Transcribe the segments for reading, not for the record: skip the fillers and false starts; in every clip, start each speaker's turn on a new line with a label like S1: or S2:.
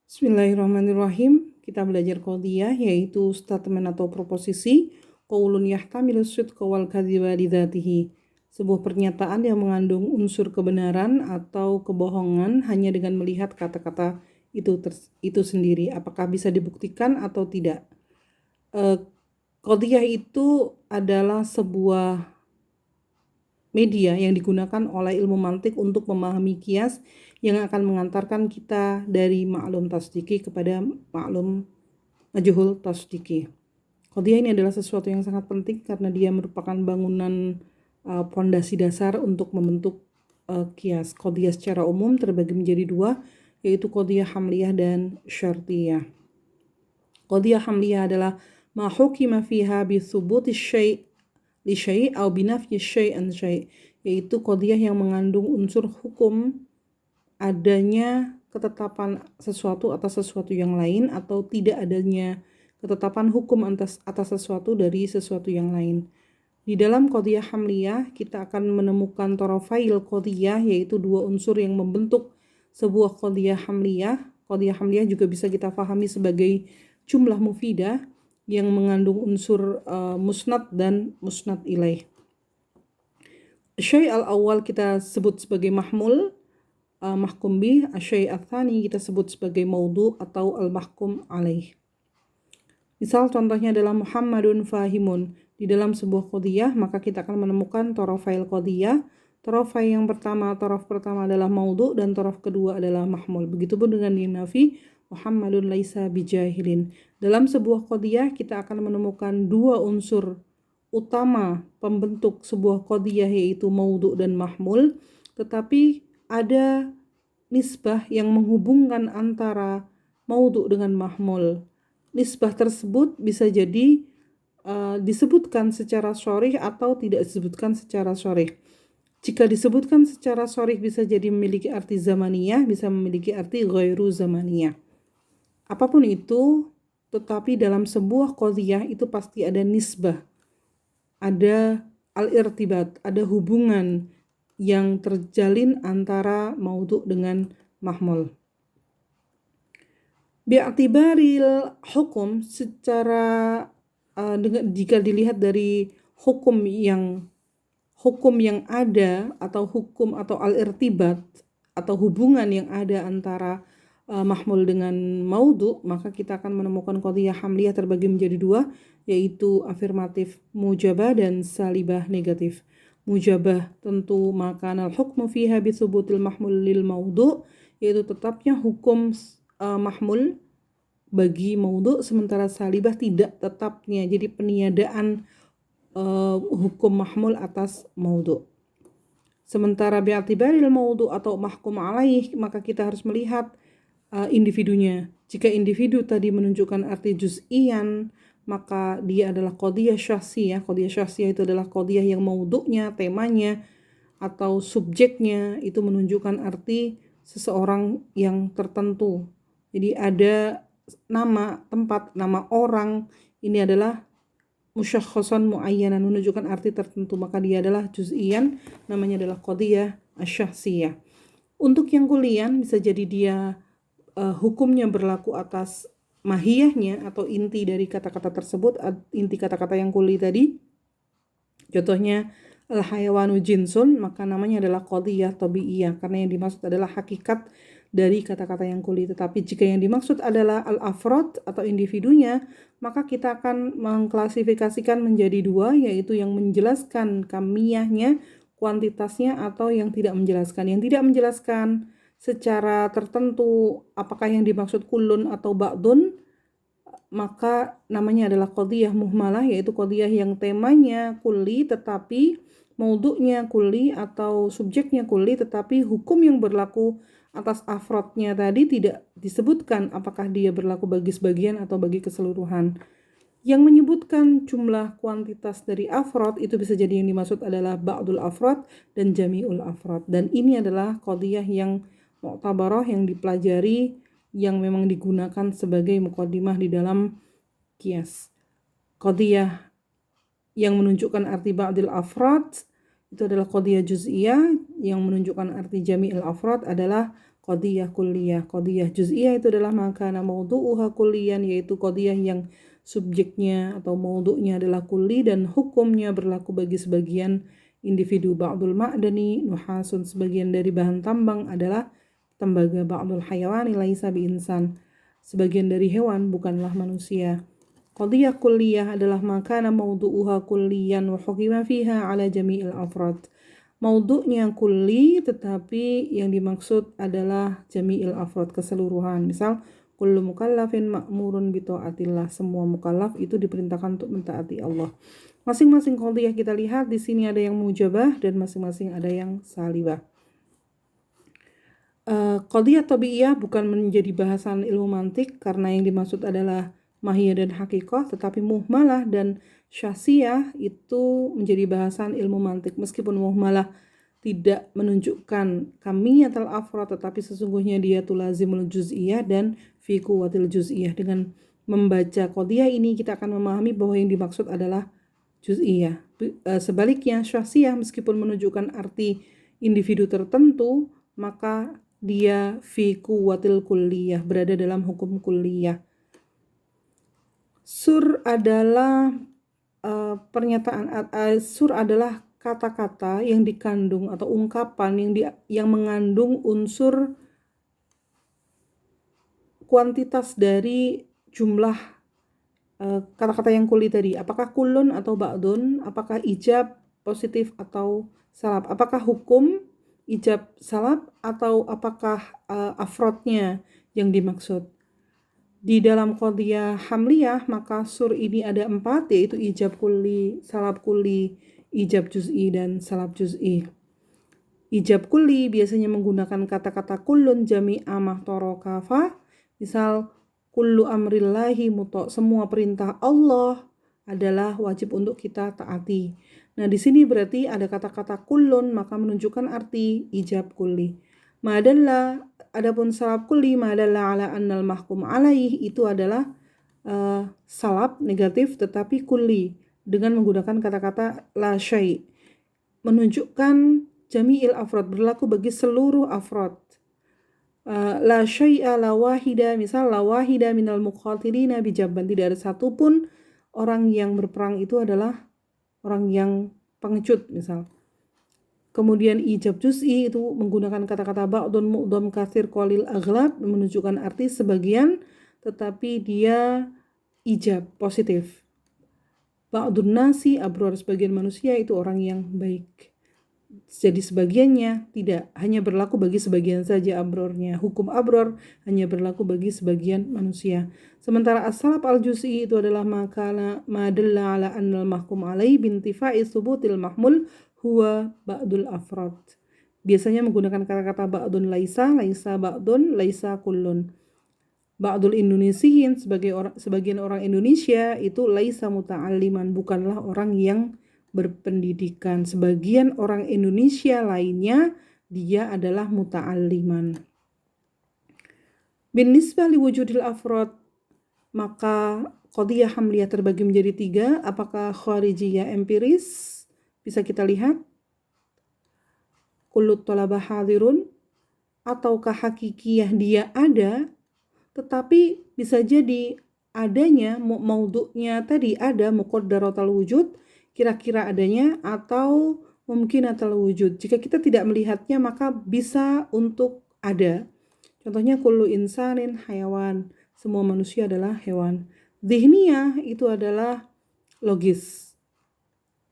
S1: Bismillahirrahmanirrahim. Kita belajar qadhiyah yaitu statement atau proposisi qaulun yahtamilu sidqa wal kadhiba li dzatihi. Sebuah pernyataan yang mengandung unsur kebenaran atau kebohongan hanya dengan melihat kata-kata itu sendiri, apakah bisa dibuktikan atau tidak. Qadhiyah itu adalah sebuah media yang digunakan oleh ilmu mantik untuk memahami kias yang akan mengantarkan kita dari maklum tasdiki kepada maklum majhul tasdiki. Qadhiyah ini adalah sesuatu yang sangat penting karena dia merupakan bangunan fondasi dasar untuk membentuk kias. Qadhiyah secara umum terbagi menjadi dua, yaitu qadhiyah hamliyah dan syartiyah. Qadhiyah hamliyah adalah ma hukima fiha bi thubuti syai' li syai' atau binafyi syai' an syai', yaitu qadhiyah yang mengandung unsur hukum adanya ketetapan sesuatu atas sesuatu yang lain atau tidak adanya ketetapan hukum atas sesuatu dari sesuatu yang lain. Di dalam qadhiyah hamliyah kita akan menemukan tarafail qadhiyah, yaitu dua unsur yang membentuk sebuah qadhiyah hamliyah. Qadhiyah hamliyah juga bisa kita pahami sebagai jumlah mufidah yang mengandung unsur musnad dan musnad ilaih. Syai' al-awwal kita sebut sebagai mahmul, mahkum bih. Syai' al-thani kita sebut sebagai maudhu' atau al-mahkum alaih. Misal contohnya adalah Muhammadun fahimun. Di dalam sebuah qadhiyah maka kita akan menemukan tarafail qadhiyah. Tarafai yang pertama, taraf pertama adalah maudhu' dan taraf kedua adalah mahmul. Begitupun dengan di nafi, Muhammadun laisa bijahilin. Dalam sebuah qadhiyah kita akan menemukan dua unsur utama pembentuk sebuah qadhiyah, yaitu maudhu' dan mahmul, tetapi ada nisbah yang menghubungkan antara maudhu' dengan mahmul. Nisbah tersebut bisa jadi disebutkan secara sharih atau tidak disebutkan secara sharih. Jika disebutkan secara sharih bisa jadi memiliki arti zamaniyah, bisa memiliki arti ghairu zamaniyah. Apapun itu, tetapi dalam sebuah qadhiyah itu pasti ada nisbah, ada al-irtibat, ada hubungan yang terjalin antara maudhu' dengan mahmul. Bi'atibaril hukum, secara jika dilihat dari hukum yang ada atau hukum atau al-irtibat atau hubungan yang ada antara mahmul dengan maudhu', maka kita akan menemukan qadhiyah hamliyah terbagi menjadi dua, yaitu afirmatif mujabah dan salibah negatif. Mujabah tentu maka al-hukmu fiha bi thubutil mahmul lil maudhu', yaitu tetapnya hukum mahmul bagi maudhu', sementara salibah tidak tetapnya, jadi peniadaan hukum mahmul atas maudhu'. Sementara bi'atibaril maudhu' atau mahkum alaih, maka kita harus melihat individunya. Jika individu tadi menunjukkan arti juz'iyan, maka dia adalah qadhiyah syakhsiyah. Qadhiyah syakhsiyah itu adalah qadhiyah yang maudhu'nya, temanya atau subjeknya itu menunjukkan arti seseorang yang tertentu. Jadi ada nama tempat, nama orang, ini adalah musyakhasan muayyanan, menunjukkan arti tertentu, maka dia adalah juz'iyan, namanya adalah qadhiyah asy-syakhsiyah. Untuk yang kulian bisa jadi dia hukumnya berlaku atas mahiyahnya atau inti dari kata-kata tersebut, inti kata-kata yang kuli tadi. Contohnya al-hayawanu jinsun, maka namanya adalah qadhiyah tabi'iyah karena yang dimaksud adalah hakikat dari kata-kata yang kuli. Tetapi jika yang dimaksud adalah al-afrad atau individunya, maka kita akan mengklasifikasikan menjadi dua, yaitu yang menjelaskan kamiyahnya, kuantitasnya, atau yang tidak menjelaskan. Yang tidak menjelaskan secara tertentu apakah yang dimaksud kullun atau ba'dun, maka namanya adalah qadhiyah muhmalah, yaitu qadhiyah yang temanya kulli tetapi maudhu'nya kulli atau subjeknya kulli, tetapi hukum yang berlaku atas afrodnya tadi tidak disebutkan apakah dia berlaku bagi sebagian atau bagi keseluruhan. Yang menyebutkan jumlah kuantitas dari afrod itu bisa jadi yang dimaksud adalah ba'dul afrod dan jami'ul afrod, dan ini adalah qadhiyah yang mu'tabarah, yang dipelajari, yang memang digunakan sebagai muqaddimah di dalam qiyas. Qadhiyah yang menunjukkan arti ba'dil afrad itu adalah qadhiyah juz'iyah, yang menunjukkan arti jami'il afrad adalah qadiyah kulliyah. Qadiyah juz'iyah itu adalah makana maudu'uha kulliyan, yaitu qadiyah yang subjeknya atau maudu'nya adalah kulli dan hukumnya berlaku bagi sebagian individu. Ba'dul ma'dani nuhasun, sebagian dari bahan tambang adalah tembaga. Ba'dul hayawani laisa bi insan, sebagian dari hewan bukanlah manusia. Qadiyah kulliyah adalah makana maudu'uha kulliyan wa hukima fiha ala jami'il afrad. Maudu'nya kulli tetapi yang dimaksud adalah jami'il afrad, keseluruhan. Misal kullu mukallafin ma'murun bi ta'atillah, semua mukallaf itu diperintahkan untuk mentaati Allah. Masing-masing qadiyah kita lihat di sini ada yang mujabah dan masing-masing ada yang salibah. Qadiyah tabi'iyah bukan menjadi bahasan ilmu mantik karena yang dimaksud adalah mahiyah dan hakikah, tetapi muhmalah dan syasiyah itu menjadi bahasan ilmu mantik. Meskipun muhmalah tidak menunjukkan kamiyatul afrad, tetapi sesungguhnya dia tulazimul juz'iyah dan fi quwwatil juz'iyah. Dengan membaca qadiyah ini kita akan memahami bahwa yang dimaksud adalah juz'iyah. Sebaliknya syasiyah meskipun menunjukkan arti individu tertentu, maka dia fi quwwatil kulliyah, berada dalam hukum kulliyah. Sur adalah sur adalah kata-kata yang dikandung atau ungkapan yang mengandung unsur kuantitas dari jumlah kata-kata yang kulli tadi. Apakah kulun atau ba'dun, apakah ijab positif atau salab, apakah hukum ijab salab, atau apakah afrodnya yang dimaksud. Di dalam qadiyah hamliyah maka sur ini ada 4, yaitu ijab kulli, salab kulli, ijab juz'i, dan salab juz'i. Ijab kulli biasanya menggunakan kata-kata kullun jami'a mahtoro kafa. Misal kullu amrillahi muto, semua perintah Allah adalah wajib untuk kita taati. Nah, di sini berarti ada kata-kata kullun, maka menunjukkan arti ijab kulli. Madalla, adapun salab kulli, madalla ala annal mahkum alaih, itu adalah salab negatif tetapi kulli dengan menggunakan kata-kata la syai', menunjukkan jami'il afrad, berlaku bagi seluruh afrad. La syai'a la wahida, misal la wahida minal muqatilina bijabban, tidak ada satupun orang yang berperang itu adalah orang yang pengecut misal. Kemudian ijab juz'i itu menggunakan kata-kata ba'dun mu'dham katsir qalil aghlab, menunjukkan arti sebagian tetapi dia ijab positif. Ba'dun nasi abror, sebagian manusia itu orang yang baik. Jadi sebagiannya tidak, hanya berlaku bagi sebagian saja abrornya. Hukum abror hanya berlaku bagi sebagian manusia. Sementara as-salab al-juz'i itu adalah makana madalla ala annal mahkum alai bintifa'i subutil mahmul huwa ba'dul afrad. Biasanya menggunakan kata-kata ba'dun laisa, laisa ba'dun, laisa kullun. Ba'dul Indonesiyin, sebagian orang Indonesia itu laisa muta'alliman, bukanlah orang yang berpendidikan. Sebagian orang Indonesia lainnya dia adalah muta'alliman. Bin nisbah li wujudil afrad, maka qadiyah hamliyah terbagi menjadi 3. Apakah kharijiyah empiris? Bisa kita lihat kullut talabah hadirun, ataukah hakikiyah dia ada tetapi bisa jadi adanya maudhu'nya tadi ada muqaddaratul wujud, kira-kira adanya, atau mumkinatul wujud. Jika kita tidak melihatnya maka bisa untuk ada. Contohnya kullu insanin hayawan, semua manusia adalah hewan. Dhihniyah itu adalah logis.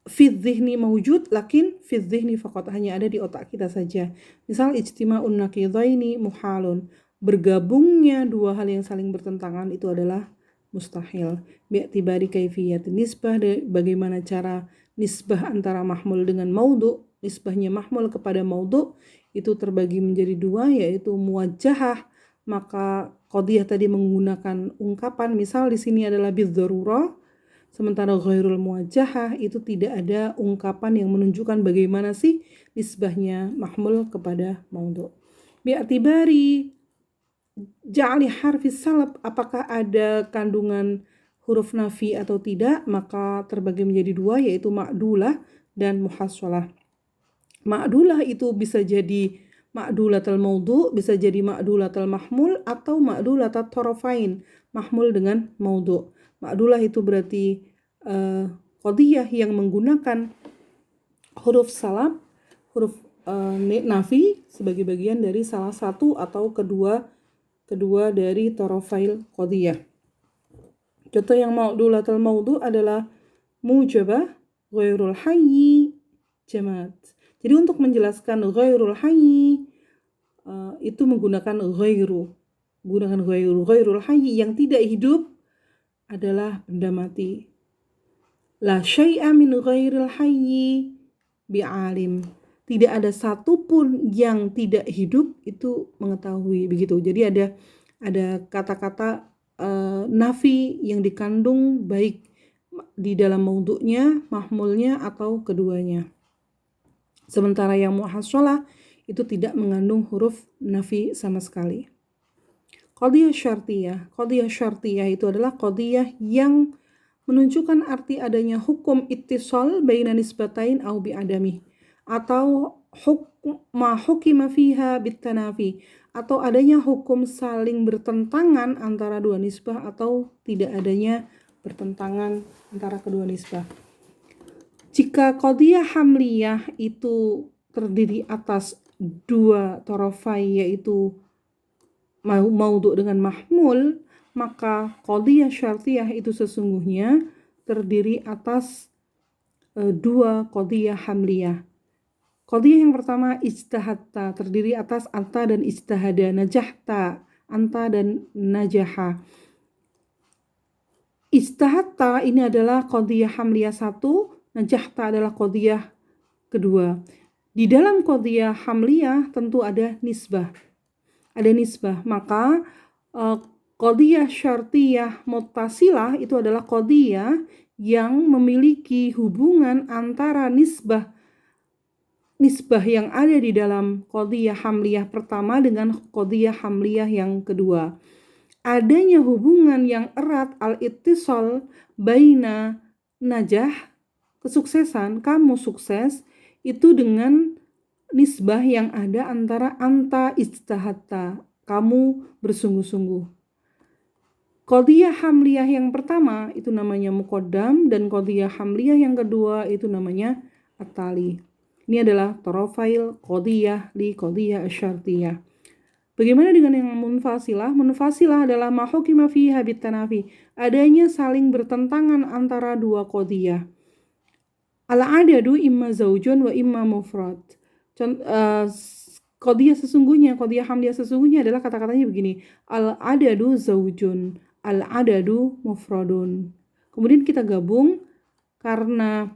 S1: Fi dhihni mawjud lakin fi dhihni faqat, hanya ada di otak kita saja. Misal ijtima'un naqidaini muhalun, bergabungnya dua hal yang saling bertentangan itu adalah mustahil. Bi'tibari kaifiyat nisbah, bagaimana cara nisbah antara mahmul dengan maudhu'. Nisbahnya mahmul kepada maudhu' itu terbagi menjadi 2, yaitu muwajjahah, maka qadiyah tadi menggunakan ungkapan, misal di sini adalah bidzarurah, sementara ghairul muwajjahah itu tidak ada ungkapan yang menunjukkan bagaimana sih nisbahnya mahmul kepada maudhu'. Bi'tibari ja'li harfis salab, apakah ada kandungan huruf nafi atau tidak, maka terbagi menjadi 2, yaitu ma'dulah dan muhassalah. Ma'dulah itu bisa jadi ma'dulatul maudhu, bisa jadi ma'dulatul mahmul atau ma'dulatul tarafain, mahmul dengan maudhu. Ma'dulah itu berarti qadiyah yang menggunakan huruf salab, huruf nafi sebagai bagian dari salah satu atau kedua dari tarafail qadiyah. Contoh yang ma'dulatul maudhu adalah mujabah, ghairul hayyi, jamad. Jadi untuk menjelaskan ghairul hayyi itu menggunakan ghairul hayyi, yang tidak hidup adalah benda mati. La syai'a min ghairil hayyi bi'alim. Tidak ada satupun yang tidak hidup itu mengetahui, begitu. Jadi ada kata-kata nafi yang dikandung baik di dalam maudhu'nya, mahmulnya atau keduanya. Sementara yang muhassalah itu tidak mengandung huruf nafi sama sekali. Qadiyah syartiyah itu adalah qadiyah yang menunjukkan arti adanya hukum ittisal baina nisbatain au bi'adami, atau ma hukima fiha bitanafi, atau adanya hukum saling bertentangan antara dua nisbah atau tidak adanya bertentangan antara kedua nisbah. Jika qadiyah hamliyah itu terdiri atas dua tarafai, yaitu maudhu dengan mahmul, maka qadiyah syartiyah itu sesungguhnya terdiri atas dua qadiyah hamliyah. Qadiyah yang pertama ijtahadta, terdiri atas anta dan ijtahada, najahta, anta dan najaha. Ijtahadta ini adalah qadiyah hamliyah 1, najahta adalah qadiyah kedua. Di dalam qadiyah hamliyah tentu ada nisbah. Maka qadiyah syartiyah muttasilah itu adalah qadiyah yang memiliki hubungan antara nisbah yang ada di dalam qadiyah hamliyah pertama dengan qadiyah hamliyah yang kedua. Adanya hubungan yang erat al-ittisal baina najah, kesuksesan, kamu sukses, itu dengan nisbah yang ada antara anta ijtahadta, kamu bersungguh-sungguh. Qadiyah hamliyah yang pertama itu namanya muqaddam, dan qadiyah hamliyah yang kedua itu namanya at-tali. Ini adalah tarafail qadiyah li qadiyah asyartiyah. Bagaimana dengan yang munfasilah? Munfasilah adalah ma hukima fiha bitanafi, adanya saling bertentangan antara dua qadiyah. Al-adadu imma zaujun wa imma mufrad. Qadiyah hamliyah sesungguhnya adalah kata-katanya begini: al-adadu zaujun, al-adadu mufradun. Kemudian kita gabung karena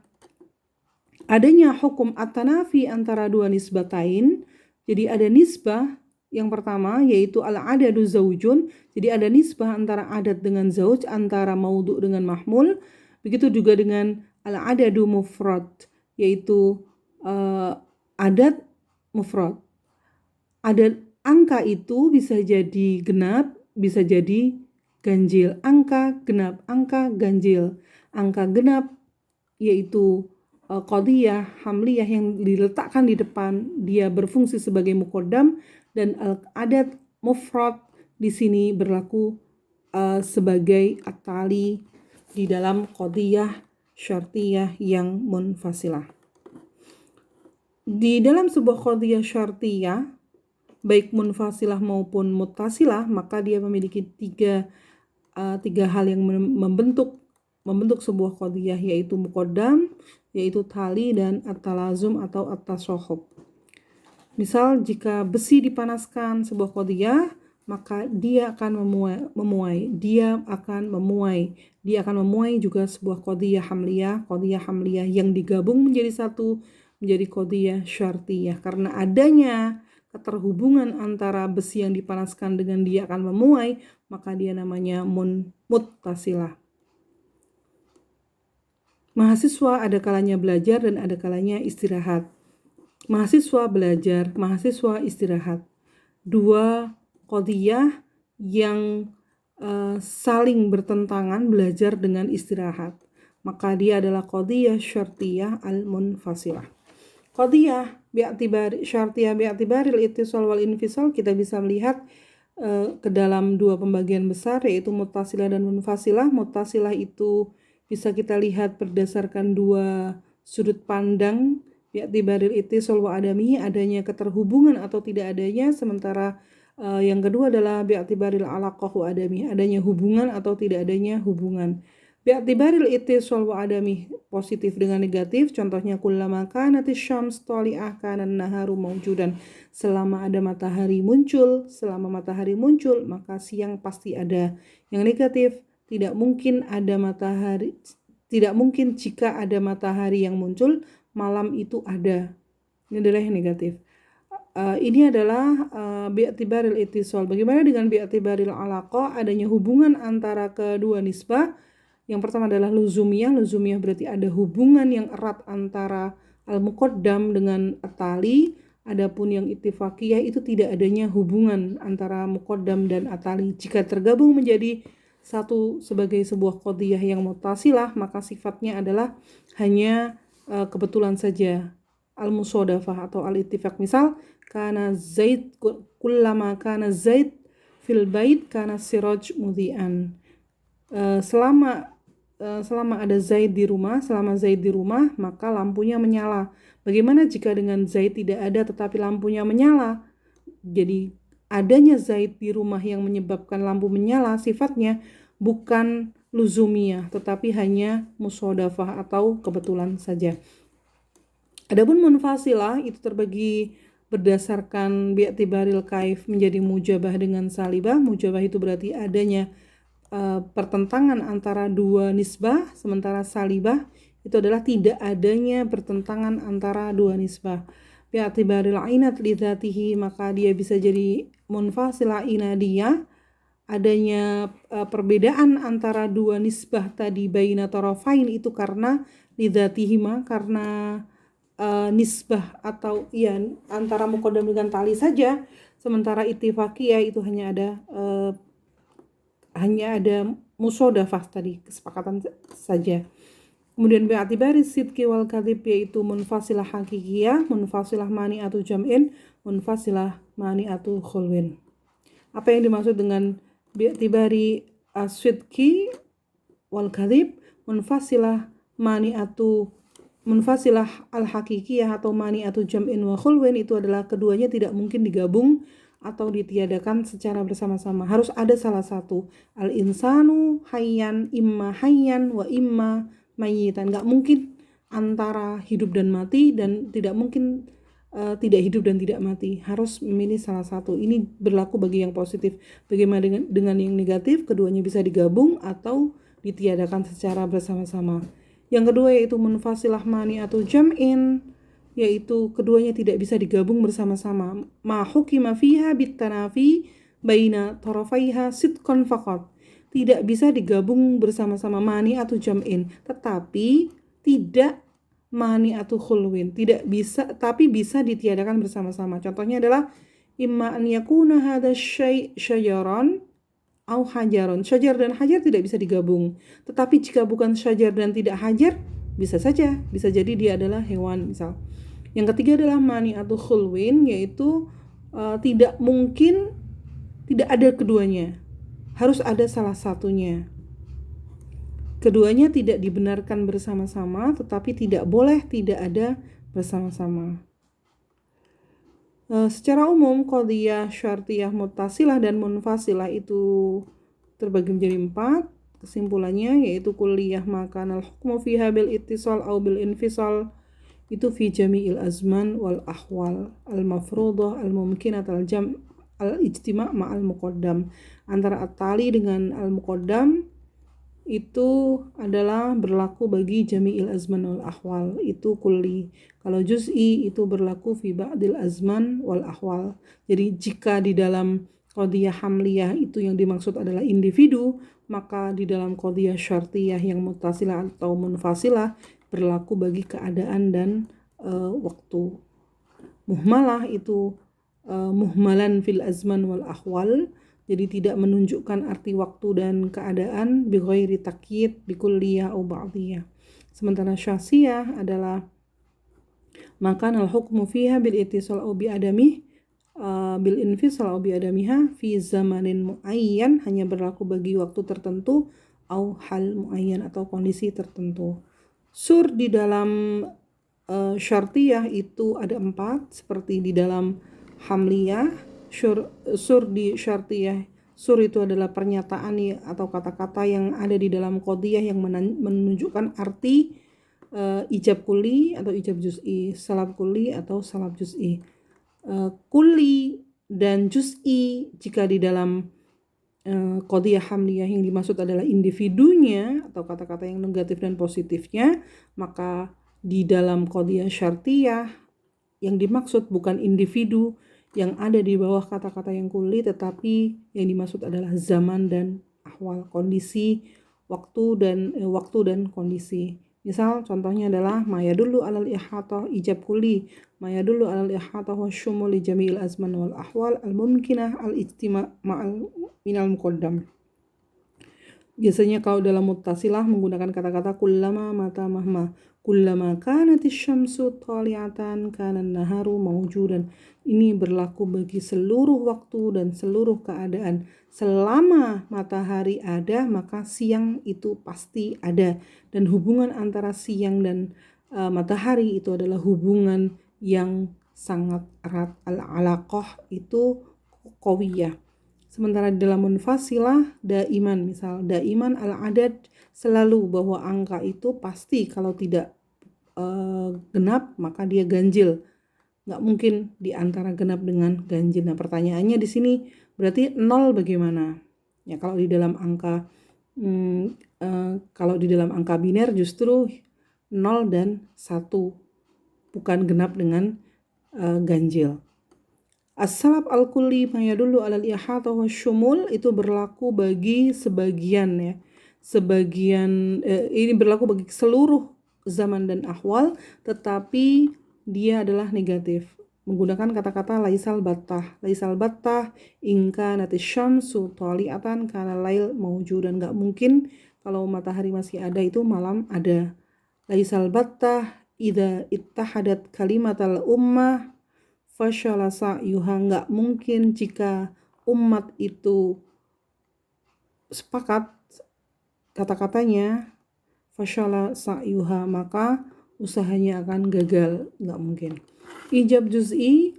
S1: adanya hukum at-tanafi antara dua nisbatain. Jadi ada nisbah yang pertama yaitu al-adadu zaujun. Jadi ada nisbah antara adat dengan zauj, antara maudhu dengan mahmul. Begitu juga dengan al-adadu mufrad, yaitu adat mufrad. Adat angka itu bisa jadi genap, bisa jadi ganjil. Angka genap, angka ganjil. Angka genap yaitu qadiyah hamliyah yang diletakkan di depan, dia berfungsi sebagai muqaddam, dan adat mufrad di sini berlaku sebagai at-tali di dalam qadiyah syartiyah yang munfasilah. Di dalam sebuah qadiyah syartiyah, baik munfasilah maupun muttasilah, maka dia memiliki tiga hal yang membentuk sebuah qadiyah, yaitu muqaddam, yaitu tali, dan at-talazum atau at-tasahhub. Misal jika besi dipanaskan sebuah qadiyah, maka dia akan memuai. Dia akan memuai juga sebuah qadiyah hamliyah yang digabung menjadi satu, menjadi qadiyah syartiyah. Karena adanya keterhubungan antara besi yang dipanaskan dengan dia akan memuai, maka dia namanya muttasilah. Mahasiswa ada kalanya belajar dan ada kalanya istirahat. Mahasiswa belajar, mahasiswa istirahat. Dua qadiyah yang saling bertentangan, belajar dengan istirahat. Maka dia adalah qadiyah syartiyah al-munfasilah. qadiyah bi'tibari syartiyah bi'tibaril ittisal wal infisal, kita bisa melihat ke dalam dua pembagian besar, yaitu muttasilah dan munfasilah. Muttasilah itu bisa kita lihat berdasarkan dua sudut pandang, bi'tibaril ittisal wa adamihi, adanya keterhubungan atau tidak adanya, sementara yang kedua adalah bi'tibaril alaqah wa adamihi, adanya hubungan atau tidak adanya hubungan. Bi'tibaril ittisal wa adamihi, positif dengan negatif, contohnya kullama kanatis syams tali'ah kana naharu mawjudan, selama ada matahari muncul, maka siang pasti ada. Yang negatif, tidak mungkin ada matahari, tidak mungkin jika ada matahari yang muncul, malam itu ada. Ini adalah yang negatif. Ini adalah bi'tibaril ittisal. Bagaimana dengan bi'tibaril alaqah, adanya hubungan antara kedua nisbah? Yang pertama adalah luzumiyah. Luzumiyah berarti ada hubungan yang erat antara al-muqaddam dengan at-tali. Adapun yang ittifaqiyah itu tidak adanya hubungan antara muqaddam dan at-tali. Jika tergabung menjadi satu sebagai sebuah qadiyah yang muttasilah, maka sifatnya adalah hanya kebetulan saja, al-musodafah atau al-ittifaq. Misal, kana Zaid, kullama kana Zaid fil bait kana siraj mudhi'an. Selama ada Zaid di rumah, maka lampunya menyala. Bagaimana jika dengan Zaid tidak ada tetapi lampunya menyala? Jadi adanya Zaid di rumah yang menyebabkan lampu menyala sifatnya bukan luzumiyah, tetapi hanya musodafah atau kebetulan saja. Adapun munfasilah itu terbagi berdasarkan bi'tibaril kaif menjadi mujabah dengan salibah. Mujabah itu berarti adanya pertentangan antara dua nisbah, sementara salibah itu adalah tidak adanya pertentangan antara dua nisbah. Bi'tibaril ainat lidzatihi, maka dia bisa jadi munfasilah inadiyah, adanya perbedaan antara dua nisbah tadi baina tarafain itu karena lidzatihima, karena nisbah atau ya antara muqaddam dengan tali saja, sementara ittifaqiyah itu hanya ada musodafah tadi, kesepakatan saja. Kemudian bi'atibari sidqi wal kadhib, yaitu munfasilah hakikiyah, munfasilah mani'atu jam'in, munfasilah mani'atu khulwin. Apa yang dimaksud dengan bi'atibari sidqi wal kadhib, munfasilah al-hakikiyah atau mani'atu jam'in wa khulwin, itu adalah keduanya tidak mungkin digabung atau ditiadakan secara bersama-sama. Harus ada salah satu. Al-insanu hayyan, imma hayyan wa imma mayyitan. Gak mungkin antara hidup dan mati, dan tidak mungkin tidak hidup dan tidak mati. Harus memilih salah satu. Ini berlaku bagi yang positif. Bagaimana dengan yang negatif? Keduanya bisa digabung atau ditiadakan secara bersama-sama. Yang kedua yaitu munfasilah mani'atu jam'in, yaitu keduanya tidak bisa digabung bersama-sama. Ma hukima fiha bitanafi baina tarafaiha sidqan faqat. Tidak bisa digabung bersama-sama mani'atu jam'in, tetapi tidak mani'atu khulwin. Tidak bisa, tapi bisa ditiadakan bersama-sama. Contohnya adalah imma an yakuna hadha syai' syajaran au hajaron. Syajar dan hajar tidak bisa digabung. Tetapi jika bukan syajar dan tidak hajar, bisa saja. Bisa jadi dia adalah hewan misal. Yang ketiga adalah mani'atu khulwin, yaitu tidak mungkin tidak ada keduanya. Harus ada salah satunya. Keduanya tidak dibenarkan bersama-sama, tetapi tidak boleh tidak ada bersama-sama. Secara umum, qadiyah syartiyah muttasilah dan munfasilah itu terbagi menjadi 4. Kesimpulannya yaitu kulliyah makanal hukmu fiha bil ittisal au bil infisal, itu fi jami'il azman wal ahwal al mafruḍah al mumkinat al jam' al ijtima' ma'al muqaddam. Antara at-tali dengan al muqaddam itu adalah berlaku bagi jami'il azman wal ahwal, itu kulli. Kalau juz'i itu berlaku fi ba'dil azman wal ahwal. Jadi jika di dalam qadiyah hamliyah itu yang dimaksud adalah individu, maka di dalam qadiyah syartiyah yang muttasilah atau munfasilah berlaku bagi keadaan dan waktu. Muhmalah itu muhmalan fil azman wal ahwal, jadi tidak menunjukkan arti waktu dan keadaan, bi ghairi takyid bi kulliyah au ba'diyah. Sementara syasiyah adalah maka al hukmu fiha bil ittisal au bi adamih bil infisal au bi adamiha fi zamanin muayyan, hanya berlaku bagi waktu tertentu, au hal muayyan atau kondisi tertentu. Sur di dalam syartiyah itu ada 4, seperti di dalam hamliyah. Sur di syartiyah, sur itu adalah pernyataan atau kata-kata yang ada di dalam qadiyah yang menunjukkan arti ijab kulli atau ijab juz'i, salab kulli atau salab juz'i. Kulli dan juz'i jika di dalam qadiyah hamliyah yang dimaksud adalah individunya atau kata-kata yang negatif dan positifnya, maka di dalam qadiyah syartiyah yang dimaksud bukan individu yang ada di bawah kata-kata yang kulli, tetapi yang dimaksud adalah zaman dan ahwal, kondisi, waktu dan kondisi. Misal contohnya adalah mayadullu alal ihatah ijab kulli, mayadullu alal ihatah wa syumul li jami'il azman wal ahwal al mumkinah al ijtima' ma'al minal muqaddam. Biasanya kalau dalam muttasilah menggunakan kata-kata kullama mata mahma, kullama kanatis syamsu thali'atan kana naharu mawjudan. Ini berlaku bagi seluruh waktu dan seluruh keadaan. Selama matahari ada, maka siang itu pasti ada. Dan hubungan antara siang dan matahari itu adalah hubungan yang sangat erat. Al-alaqah itu qawiyah. Sementara di dalam munfasilah daiman, misal daiman al-adad, selalu bahwa angka itu pasti kalau tidak genap maka dia ganjil. Nggak mungkin di antara genap dengan ganjil. Nah, pertanyaannya di sini berarti 0 bagaimana? Ya, kalau di dalam angka biner justru 0 dan 1, bukan genap dengan ganjil. As-salab al-kulli mayadullu alal ihatah wa syumul itu berlaku bagi sebagian ya. Ini berlaku bagi seluruh zaman dan ahwal, tetapi dia adalah negatif. Menggunakan kata-kata laisal battah. Laisal battah ingka natis syamsu thali'atan kana lail mawjudan. Enggak mungkin kalau matahari masih ada itu malam ada. Laisal battah idza ittahadat kalimatal ummah fashala sa'yuha. Enggak mungkin jika umat itu sepakat kata-katanya fashala sa'yuha, maka usahanya akan gagal. Enggak mungkin. Ijab juz'i,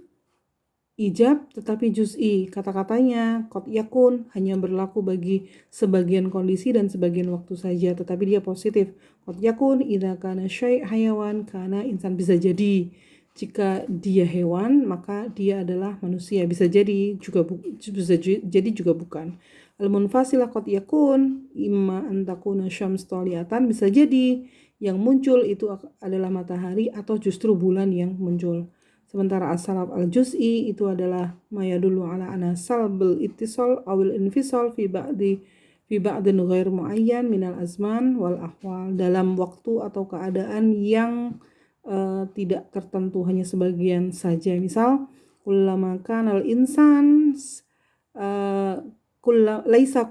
S1: ijab tetapi juz'i, kata-katanya qad yakun hanya berlaku bagi sebagian kondisi dan sebagian waktu saja, tetapi dia positif. Qad yakun idza kana syai' hayawan kana insan, bisa jadi jika dia hewan maka dia adalah manusia, bisa jadi juga bukan. Al-munfasilah qad yakun imma an takuna syams thali'atan, bisa jadi yang muncul itu adalah matahari atau justru bulan yang muncul. Sementara as-salab al-juz'i itu adalah mayadullu ala ana salbul ittisal awil infisal fi ba'din ghair muayyan minal azman wal ahwal, dalam waktu atau keadaan yang tidak tertentu, hanya sebagian saja. Misal kullama kanal insan laisa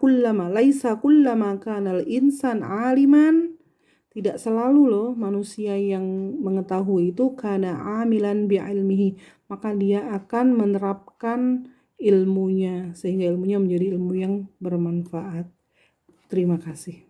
S1: kullama kanal insan aliman, tidak selalu loh manusia yang mengetahui itu kana amilan bi ilmihi, maka dia akan menerapkan ilmunya sehingga ilmunya menjadi ilmu yang bermanfaat. Terima kasih.